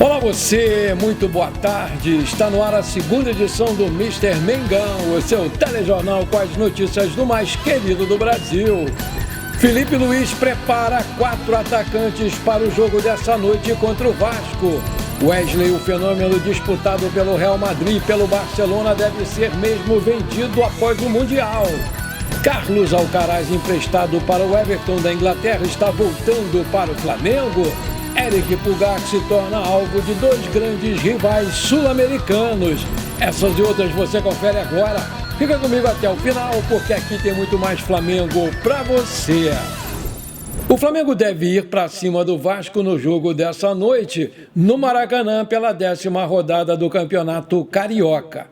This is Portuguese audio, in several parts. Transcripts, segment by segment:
Olá você, muito boa tarde. Está no ar a segunda edição do Mr. Mengão, o seu telejornal com as notícias do mais querido do Brasil. Felipe Luiz prepara 4 atacantes para o jogo dessa noite contra o Vasco. Wesley, o fenômeno disputado pelo Real Madrid e pelo Barcelona, deve ser mesmo vendido após o Mundial. Carlos Alcaraz, emprestado para o Everton da Inglaterra, está voltando para o Flamengo. Eric Pulgar se torna alvo de 2 grandes rivais sul-americanos. Essas e outras você confere agora. Fica comigo até o final, porque aqui tem muito mais Flamengo para você. O Flamengo deve ir para cima do Vasco no jogo dessa noite, no Maracanã, pela 10ª rodada do Campeonato Carioca.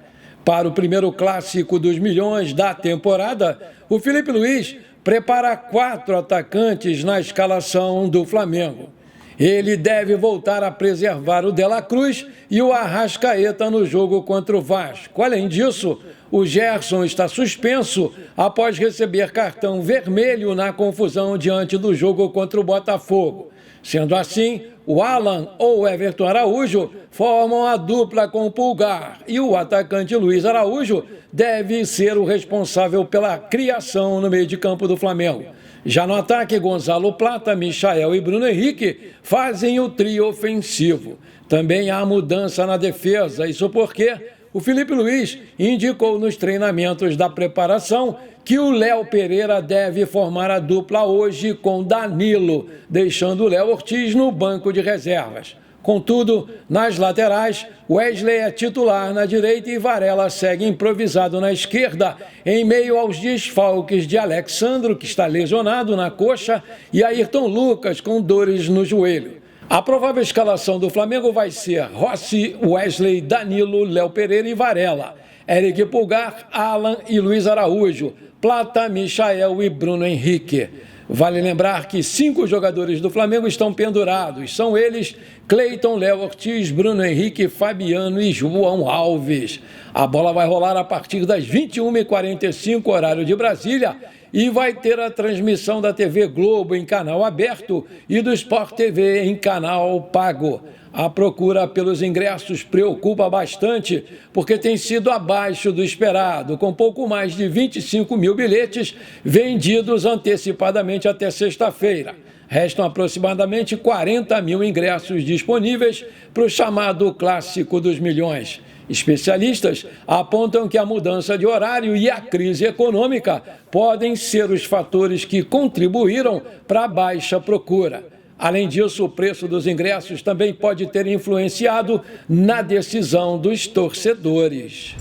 Para o primeiro clássico dos milhões da temporada, o Felipe Luiz prepara 4 atacantes na escalação do Flamengo. Ele deve voltar a preservar o De La Cruz e o Arrascaeta no jogo contra o Vasco. Além disso, o Gerson está suspenso após receber cartão vermelho na confusão diante do jogo contra o Botafogo. Sendo assim, o Alan ou Everton Araújo formam a dupla com o Pulgar e o atacante Luiz Araújo deve ser o responsável pela criação no meio de campo do Flamengo. Já no ataque, Gonzalo Plata, Michael e Bruno Henrique fazem o trio ofensivo. Também há mudança na defesa, isso porque o Felipe Luiz indicou nos treinamentos da preparação que o Léo Pereira deve formar a dupla hoje com Danilo, deixando o Léo Ortiz no banco de reservas. Contudo, nas laterais, Wesley é titular na direita e Varela segue improvisado na esquerda, em meio aos desfalques de Alexandro, que está lesionado na coxa, e Ayrton Lucas, com dores no joelho. A provável escalação do Flamengo vai ser Rossi, Wesley, Danilo, Léo Pereira e Varela, Eric Pulgar, Alan e Luiz Araújo, Plata, Michael e Bruno Henrique. Vale lembrar que 5 jogadores do Flamengo estão pendurados. São eles Cleiton, Léo Ortiz, Bruno Henrique, Fabiano e João Alves. A bola vai rolar a partir das 21h45, horário de Brasília, e vai ter a transmissão da TV Globo em canal aberto e do Sport TV em canal pago. A procura pelos ingressos preocupa bastante, porque tem sido abaixo do esperado, com pouco mais de 25 mil bilhetes vendidos antecipadamente até sexta-feira. Restam aproximadamente 40 mil ingressos disponíveis para o chamado Clássico dos Milhões. Especialistas apontam que a mudança de horário e a crise econômica podem ser os fatores que contribuíram para a baixa procura. Além disso, o preço dos ingressos também pode ter influenciado na decisão dos torcedores.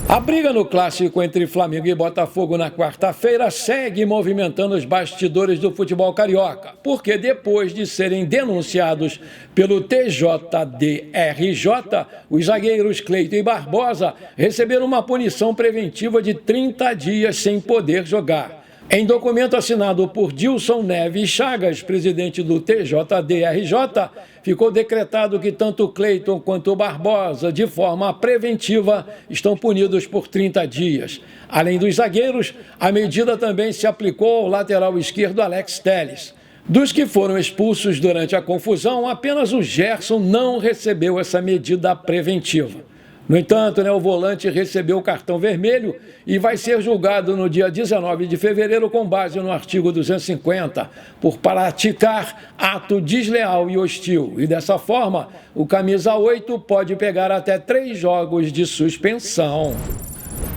A briga no clássico entre Flamengo e Botafogo na quarta-feira segue movimentando os bastidores do futebol carioca, porque depois de serem denunciados pelo TJDRJ, os zagueiros Cleiton e Barbosa receberam uma punição preventiva de 30 dias sem poder jogar. Em documento assinado por Dilson Neves Chagas, presidente do TJDRJ, ficou decretado que tanto Cleiton quanto Barbosa, de forma preventiva, estão punidos por 30 dias. Além dos zagueiros, a medida também se aplicou ao lateral esquerdo Alex Telles. Dos que foram expulsos durante a confusão, apenas o Gerson não recebeu essa medida preventiva. No entanto, o volante recebeu o cartão vermelho e vai ser julgado no dia 19 de fevereiro com base no artigo 250, por praticar ato desleal e hostil. E dessa forma, o camisa 8 pode pegar até 3 jogos de suspensão.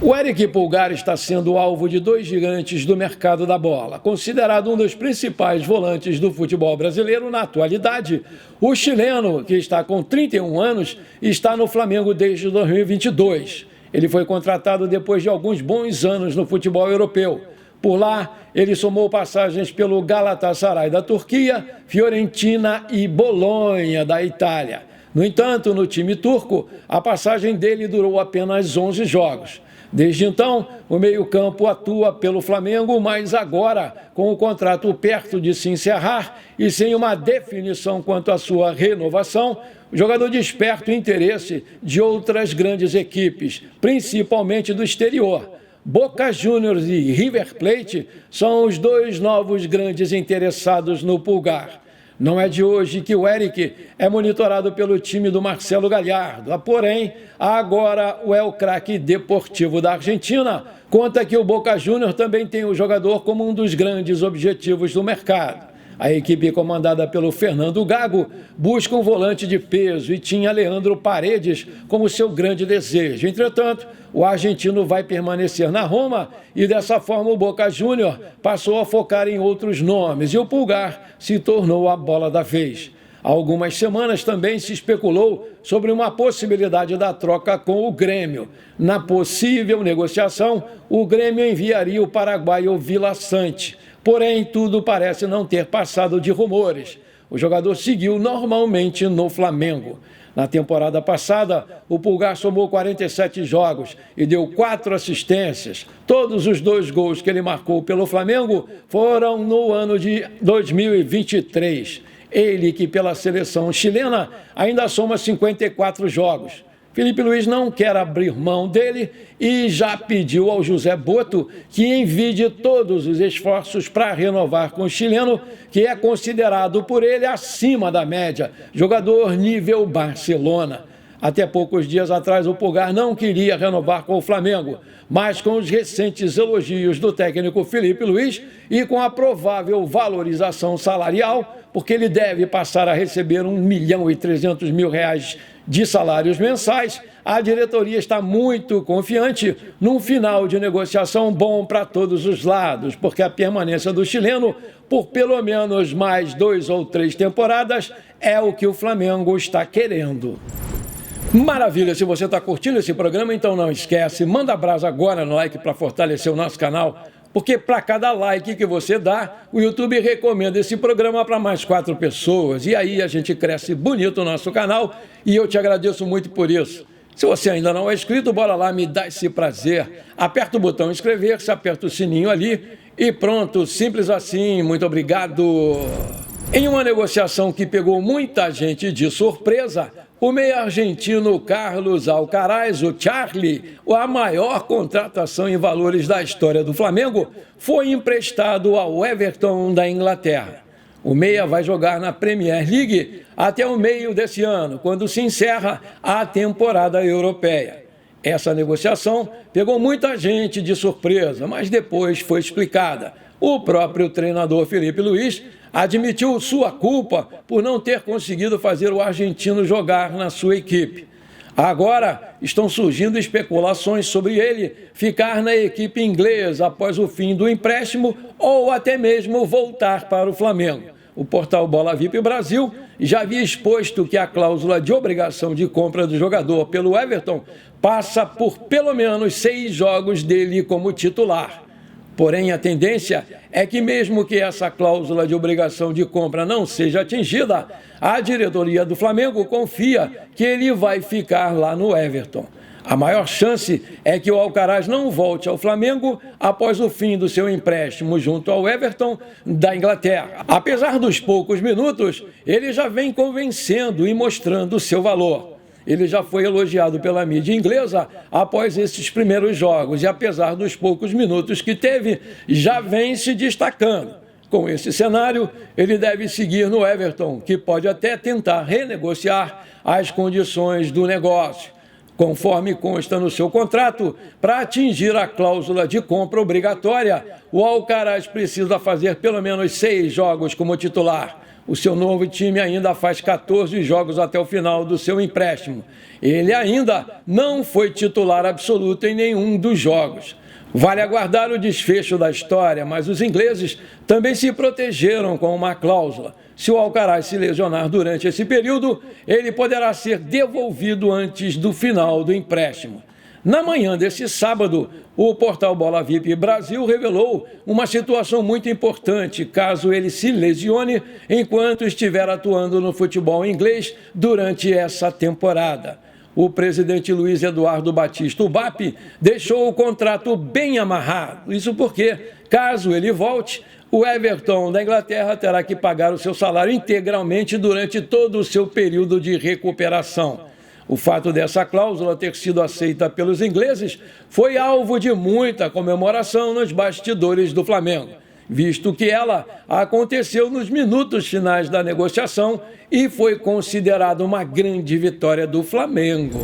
O Eric Pulgar está sendo alvo de 2 gigantes do mercado da bola. Considerado um dos principais volantes do futebol brasileiro na atualidade, o chileno, que está com 31 anos, está no Flamengo desde 2022. Ele foi contratado depois de alguns bons anos no futebol europeu. Por lá, ele somou passagens pelo Galatasaray da Turquia, Fiorentina e Bolonha da Itália. No entanto, no time turco, a passagem dele durou apenas 11 jogos. Desde então, o meio-campo atua pelo Flamengo, mas agora, com o contrato perto de se encerrar e sem uma definição quanto à sua renovação, o jogador desperta o interesse de outras grandes equipes, principalmente do exterior. Boca Juniors e River Plate são os 2 novos grandes interessados no Pulgar. Não é de hoje que o Eric é monitorado pelo time do Marcelo Gallardo. Porém, agora o El Craque Deportivo da Argentina conta que o Boca Juniors também tem o jogador como um dos grandes objetivos do mercado. A equipe comandada pelo Fernando Gago busca um volante de peso e tinha Leandro Paredes como seu grande desejo. Entretanto, o argentino vai permanecer na Roma e dessa forma o Boca Juniors passou a focar em outros nomes e o Pulgar se tornou a bola da vez. Há algumas semanas também se especulou sobre uma possibilidade da troca com o Grêmio. Na possível negociação, o Grêmio enviaria o paraguaio Vila Sante. Porém, tudo parece não ter passado de rumores. O jogador seguiu normalmente no Flamengo. Na temporada passada, o Pulgar somou 47 jogos e deu 4 assistências. Todos os 2 gols que ele marcou pelo Flamengo foram no ano de 2023. Ele que pela seleção chilena ainda soma 54 jogos. Felipe Luiz não quer abrir mão dele e já pediu ao José Boto que envie todos os esforços para renovar com o chileno, que é considerado por ele acima da média, jogador nível Barcelona. Até poucos dias atrás, o Pulgar não queria renovar com o Flamengo, mas com os recentes elogios do técnico Felipe Luiz e com a provável valorização salarial, porque ele deve passar a receber R$ 1.300.000 de salários mensais, a diretoria está muito confiante num final de negociação bom para todos os lados, porque a permanência do chileno por pelo menos mais 2 ou 3 temporadas é o que o Flamengo está querendo. Maravilha, se você está curtindo esse programa, então não esquece, manda brasa agora no like para fortalecer o nosso canal, porque para cada like que você dá, o YouTube recomenda esse programa para mais 4 pessoas, e aí a gente cresce bonito o nosso canal, e eu te agradeço muito por isso. Se você ainda não é inscrito, bora lá, me dá esse prazer. Aperta o botão inscrever-se, aperta o sininho ali, e pronto, simples assim, muito obrigado. Em uma negociação que pegou muita gente de surpresa, o meia argentino Carlos Alcaraz, o Charlie, a maior contratação em valores da história do Flamengo, foi emprestado ao Everton da Inglaterra. O meia vai jogar na Premier League até o meio desse ano, quando se encerra a temporada europeia. Essa negociação pegou muita gente de surpresa, mas depois foi explicada. O próprio treinador Felipe Luiz admitiu sua culpa por não ter conseguido fazer o argentino jogar na sua equipe. Agora estão surgindo especulações sobre ele ficar na equipe inglesa após o fim do empréstimo ou até mesmo voltar para o Flamengo. O portal Bola VIP Brasil já havia exposto que a cláusula de obrigação de compra do jogador pelo Everton passa por pelo menos 6 jogos dele como titular. Porém, a tendência é que mesmo que essa cláusula de obrigação de compra não seja atingida, a diretoria do Flamengo confia que ele vai ficar lá no Everton. A maior chance é que o Alcaraz não volte ao Flamengo após o fim do seu empréstimo junto ao Everton da Inglaterra. Apesar dos poucos minutos, ele já vem convencendo e mostrando o seu valor. Ele já foi elogiado pela mídia inglesa após esses primeiros jogos e, apesar dos poucos minutos que teve, já vem se destacando. Com esse cenário, ele deve seguir no Everton, que pode até tentar renegociar as condições do negócio. Conforme consta no seu contrato, para atingir a cláusula de compra obrigatória, o Alcaraz precisa fazer pelo menos 6 jogos como titular. O seu novo time ainda faz 14 jogos até o final do seu empréstimo. Ele ainda não foi titular absoluto em nenhum dos jogos. Vale aguardar o desfecho da história, mas os ingleses também se protegeram com uma cláusula. Se o Alcaraz se lesionar durante esse período, ele poderá ser devolvido antes do final do empréstimo. Na manhã desse sábado, o portal Bola VIP Brasil revelou uma situação muito importante caso ele se lesione enquanto estiver atuando no futebol inglês durante essa temporada. O presidente Luiz Eduardo Batista, o BAP, deixou o contrato bem amarrado. Isso porque, caso ele volte, o Everton da Inglaterra terá que pagar o seu salário integralmente durante todo o seu período de recuperação. O fato dessa cláusula ter sido aceita pelos ingleses foi alvo de muita comemoração nos bastidores do Flamengo. visto que ela aconteceu nos minutos finais da negociação e foi considerada uma grande vitória do Flamengo.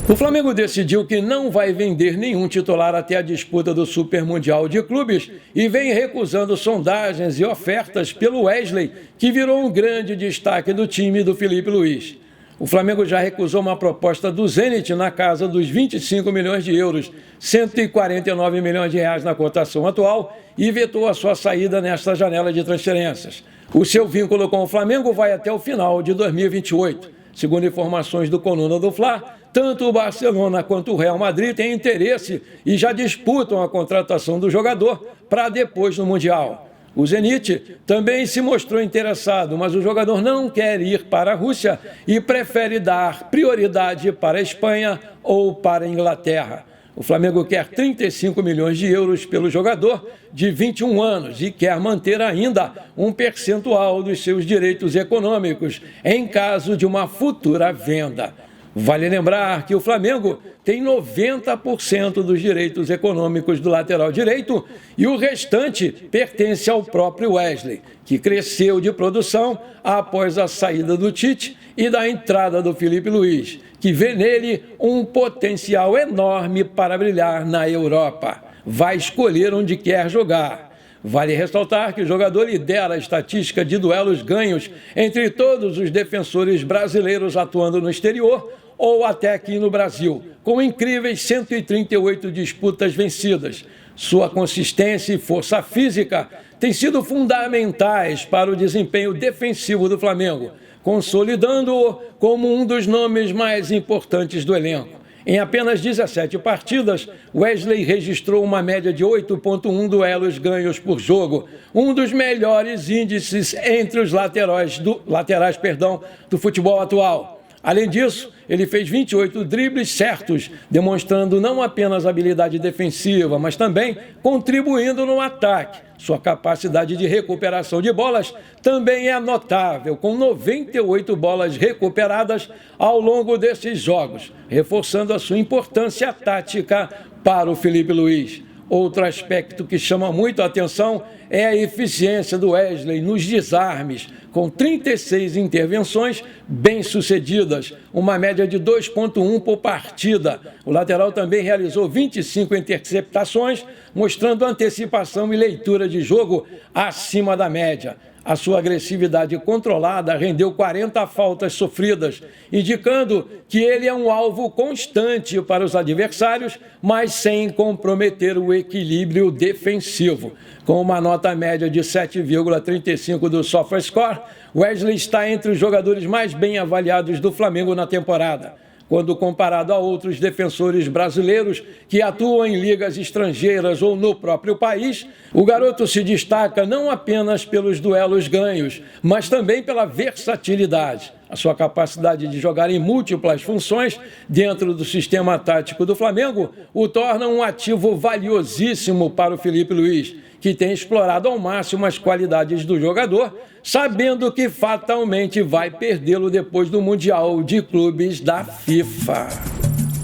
O Flamengo decidiu que não vai vender nenhum titular até a disputa do Super Mundial de Clubes e vem recusando sondagens e ofertas pelo Wesley, que virou um grande destaque do time do Filipe Luís. O Flamengo já recusou uma proposta do Zenit na casa dos 25 milhões de euros, 149 milhões de reais na cotação atual, e vetou a sua saída nesta janela de transferências. O seu vínculo com o Flamengo vai até o final de 2028. Segundo informações do Coluna do Fla, tanto o Barcelona quanto o Real Madrid têm interesse e já disputam a contratação do jogador para depois do Mundial. O Zenit também se mostrou interessado, mas o jogador não quer ir para a Rússia e prefere dar prioridade para a Espanha ou para a Inglaterra. O Flamengo quer 35 milhões de euros pelo jogador de 21 anos e quer manter ainda um percentual dos seus direitos econômicos em caso de uma futura venda. Vale lembrar que o Flamengo tem 90% dos direitos econômicos do lateral direito e o restante pertence ao próprio Wesley, que cresceu de produção após a saída do Tite e da entrada do Filipe Luís, que vê nele um potencial enorme para brilhar na Europa. Vai escolher onde quer jogar. Vale ressaltar que o jogador lidera a estatística de duelos ganhos entre todos os defensores brasileiros atuando no exterior ou até aqui no Brasil, com incríveis 138 disputas vencidas. Sua consistência e força física têm sido fundamentais para o desempenho defensivo do Flamengo, consolidando-o como um dos nomes mais importantes do elenco. Em apenas 17 partidas, Wesley registrou uma média de 8,1 duelos ganhos por jogo, um dos melhores índices entre os laterais do futebol atual. Além disso, ele fez 28 dribles certos, demonstrando não apenas habilidade defensiva, mas também contribuindo no ataque. Sua capacidade de recuperação de bolas também é notável, com 98 bolas recuperadas ao longo desses jogos, reforçando a sua importância tática para o Filipe Luís. Outro aspecto que chama muito a atenção é a eficiência do Wesley nos desarmes, com 36 intervenções bem-sucedidas, uma média de 2,1 por partida. O lateral também realizou 25 interceptações, mostrando antecipação e leitura de jogo acima da média. A sua agressividade controlada rendeu 40 faltas sofridas, indicando que ele é um alvo constante para os adversários, mas sem comprometer o equilíbrio defensivo. Com uma nota média de 7,35 do SofaScore, Wesley está entre os jogadores mais bem avaliados do Flamengo na temporada. Quando comparado a outros defensores brasileiros que atuam em ligas estrangeiras ou no próprio país, o garoto se destaca não apenas pelos duelos ganhos, mas também pela versatilidade. A sua capacidade de jogar em múltiplas funções dentro do sistema tático do Flamengo o torna um ativo valiosíssimo para o Filipe Luís, que tem explorado ao máximo as qualidades do jogador, sabendo que fatalmente vai perdê-lo depois do Mundial de Clubes da FIFA.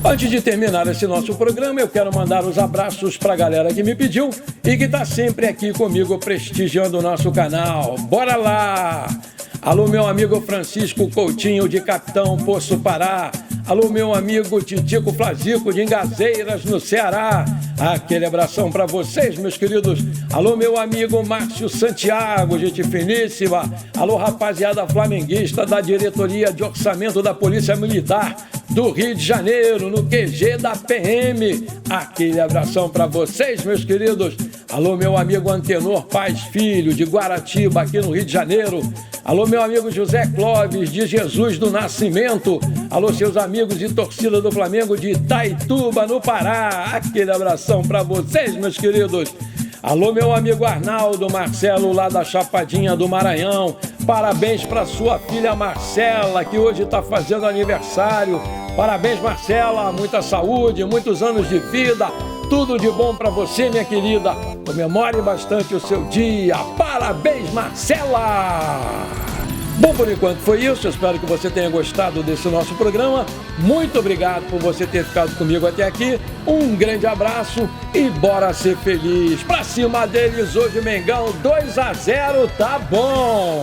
Antes de terminar esse nosso programa, eu quero mandar os abraços para a galera que me pediu e que está sempre aqui comigo prestigiando o nosso canal. Bora lá! Alô, meu amigo Francisco Coutinho, de Capitão Poço Pará. Alô, meu amigo Titico Flazico, de Engazeiras, no Ceará. Aquele abração para vocês, meus queridos. Alô, meu amigo Márcio Santiago, gente finíssima. Alô, rapaziada flamenguista da Diretoria de Orçamento da Polícia Militar do Rio de Janeiro, no QG da PM. Aquele abração para vocês, meus queridos. Alô, meu amigo Antenor Paz Filho, de Guaratiba, aqui no Rio de Janeiro. Alô, meu amigo José Clóvis, de Jesus do Nascimento. Alô, seus amigos e torcida do Flamengo de Itaituba, no Pará. Aquele abração para vocês, meus queridos. Alô, meu amigo Arnaldo Marcelo, lá da Chapadinha do Maranhão. Parabéns para sua filha Marcela, que hoje está fazendo aniversário. Parabéns, Marcela. Muita saúde, muitos anos de vida. Tudo de bom para você, minha querida. Comemore bastante o seu dia. Parabéns, Marcela! Bom, por enquanto foi isso. Eu espero que você tenha gostado desse nosso programa. Muito obrigado por você ter ficado comigo até aqui. Um grande abraço e bora ser feliz. Pra cima deles hoje, Mengão 2-0, tá bom.